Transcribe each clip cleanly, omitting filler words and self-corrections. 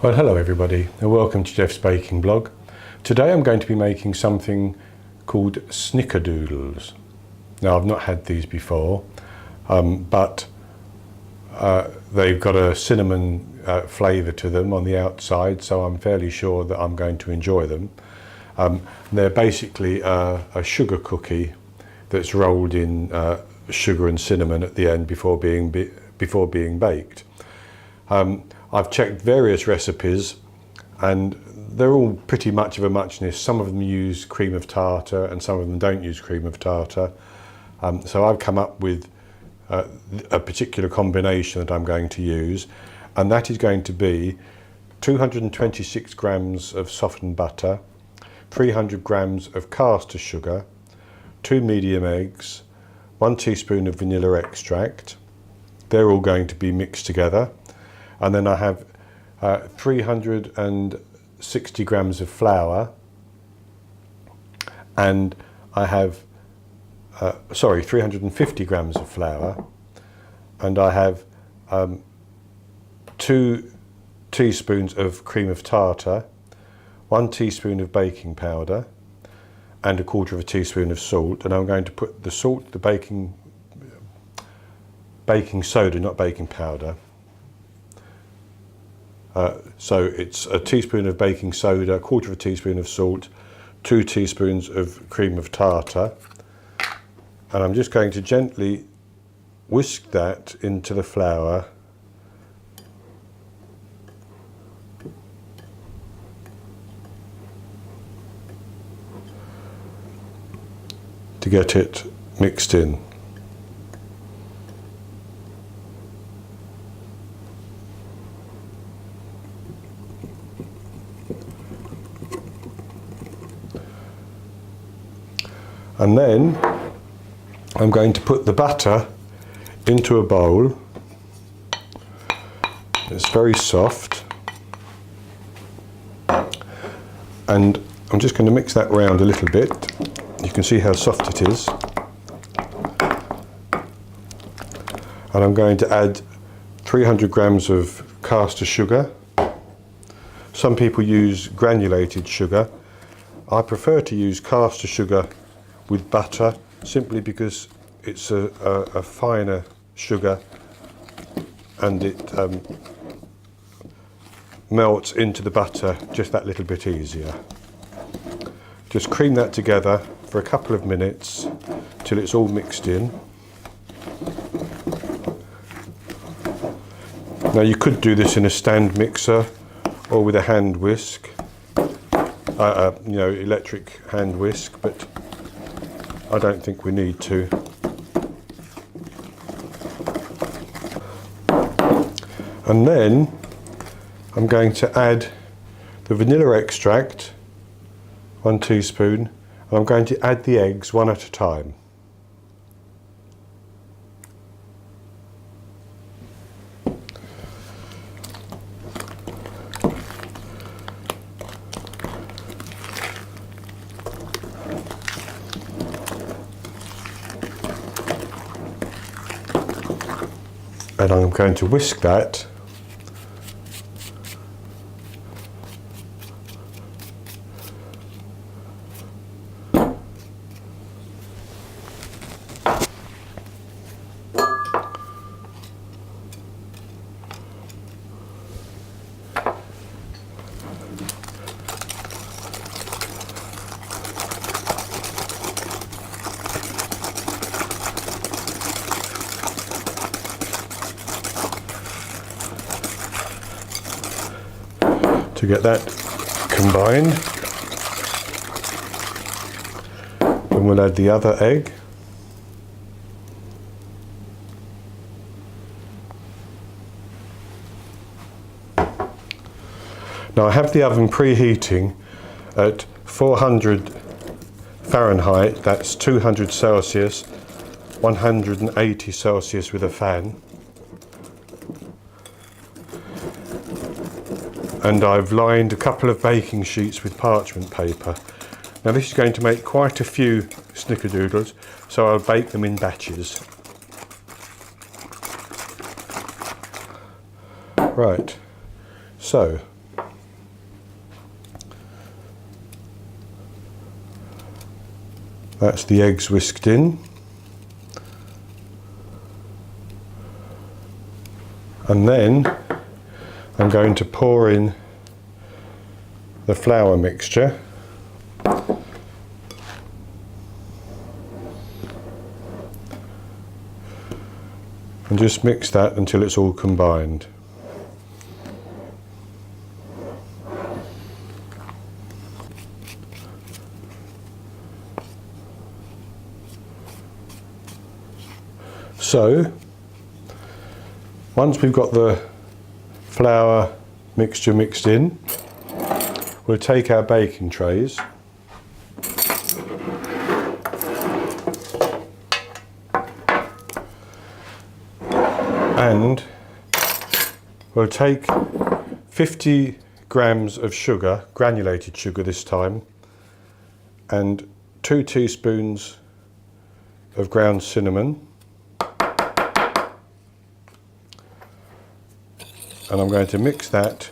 Well, hello everybody and welcome to Jeff's Baking Blog. Today I'm going to be making something called Snickerdoodles. Now I've not had these before, but they've got a cinnamon flavour to them on the outside, so I'm fairly sure that I'm going to enjoy them. They're basically a sugar cookie that's rolled in sugar and cinnamon at the end before being baked. I've checked various recipes and they're all pretty much of a muchness. Some of them use cream of tartar and some of them don't use cream of tartar. So I've come up with a particular combination that I'm going to use, and that is going to be 226 grams of softened butter, 300 grams of caster sugar, 2 medium eggs, 1 teaspoon of vanilla extract. They're all going to be mixed together. And then I have 360 grams of flour, and I have 350 grams of flour, and I have 2 teaspoons of cream of tartar, 1 teaspoon of baking powder, and 1/4 teaspoon of salt. And I'm going to put the salt, the baking soda, not baking powder. So it's a teaspoon of baking soda, 1/4 teaspoon of salt, 2 teaspoons of cream of tartar, and I'm just going to gently whisk that into the flour to get it mixed in. And then I'm going to put the butter into a bowl. It's very soft. And I'm just going to mix that round a little bit. You can see how soft it is. And I'm going to add 300 grams of caster sugar. Some people use granulated sugar. I prefer to use caster sugar with butter, simply because it's a finer sugar and it melts into the butter just that little bit easier. Just cream that together for a couple of minutes till it's all mixed in. Now you could do this in a stand mixer or with a hand whisk, electric hand whisk, but I don't think we need to. And then I'm going to add the vanilla extract, 1 teaspoon, and I'm going to add the eggs one at a time. And I'm going to whisk that to get that combined. Then we'll add the other egg. Now I have the oven preheating at 400 Fahrenheit, that's 200 Celsius, 180 Celsius with a fan. And I've lined a couple of baking sheets with parchment paper. Now this is going to make quite a few Snickerdoodles, so I'll bake them in batches. Right, so That's the eggs whisked in. And then I'm going to pour in the flour mixture. And just mix that until it's all combined. So, once we've got the flour mixture mixed in, we'll take our baking trays and we'll take 50 grams of sugar, granulated sugar this time, and 2 teaspoons of ground cinnamon. And I'm going to mix that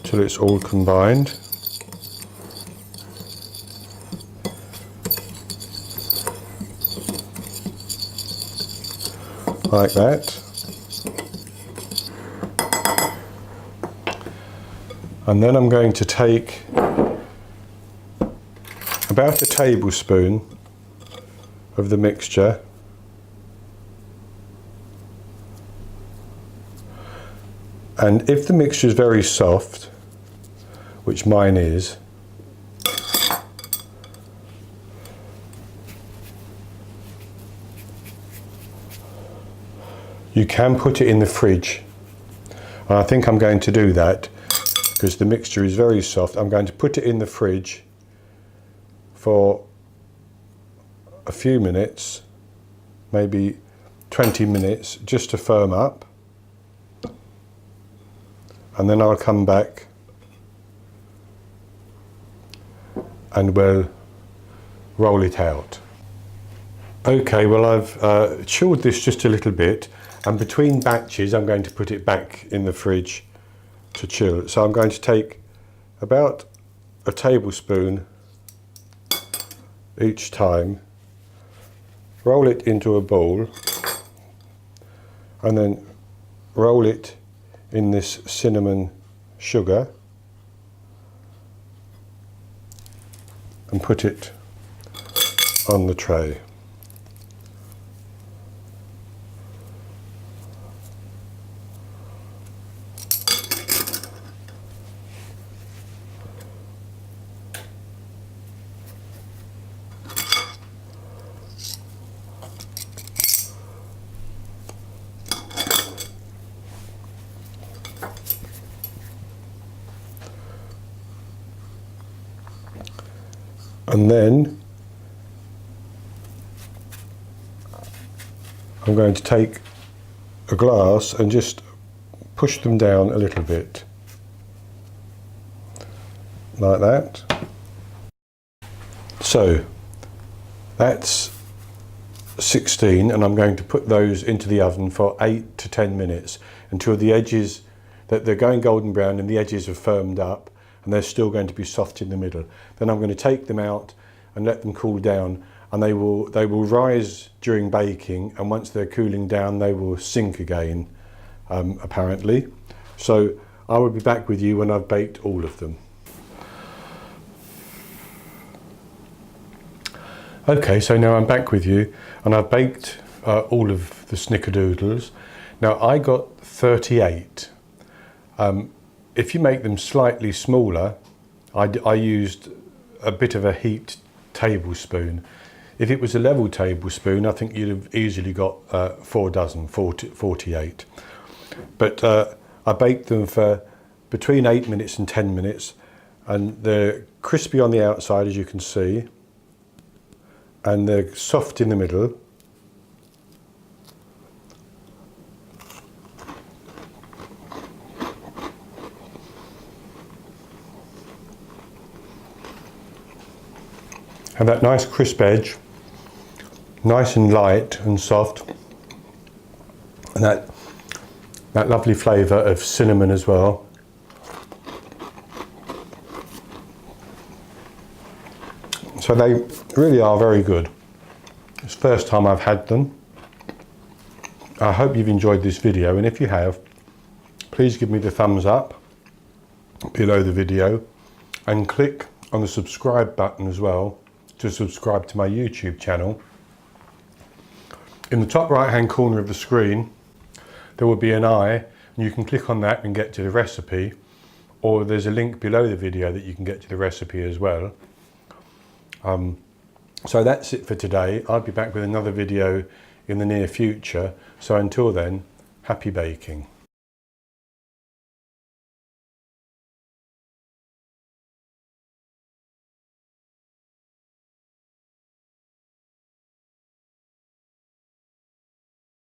till it's all combined. Like that. And then I'm going to take about a tablespoon of the mixture and if the mixture is very soft, which mine is, you can put it in the fridge. And I think I'm going to do that because the mixture is very soft. I'm going to put it in the fridge for a few minutes, maybe 20 minutes, just to firm up. And then I'll come back and we'll roll it out. Okay, well I've chilled this just a little bit, and between batches I'm going to put it back in the fridge to chill. So I'm going to take about a tablespoon each time, roll it into a bowl, and then roll it in this cinnamon sugar and put it on the tray. And then I'm going to take a glass and just push them down a little bit, like that. So that's 16, and I'm going to put those into the oven for 8 to 10 minutes until the edges, that they're going golden brown and the edges have firmed up and they're still going to be soft in the middle. Then I'm going to take them out and let them cool down, and they will rise during baking, and once they're cooling down they will sink again, apparently. So I will be back with you when I've baked all of them. Okay, so now I'm back with you and I've baked all of the Snickerdoodles. Now I got 38. If you make them slightly smaller, I used a bit of a heaped tablespoon. If it was a level tablespoon, I think you'd have easily got 4 dozen, 48. But I baked them for between 8 minutes and 10 minutes, and they're crispy on the outside, as you can see, and they're soft in the middle. And that nice crisp edge, nice and light and soft, and that lovely flavour of cinnamon as well. So they really are very good. It's the first time I've had them. I hope you've enjoyed this video, and if you have, please give me the thumbs up below the video and click on the subscribe button as well to subscribe to my YouTube channel. In the top right hand corner of the screen there will be an eye, and you can click on that and get to the recipe, or there's a link below the video that you can get to the recipe as well. So that's it for today. I'll be back with another video in the near future. So until then, happy baking.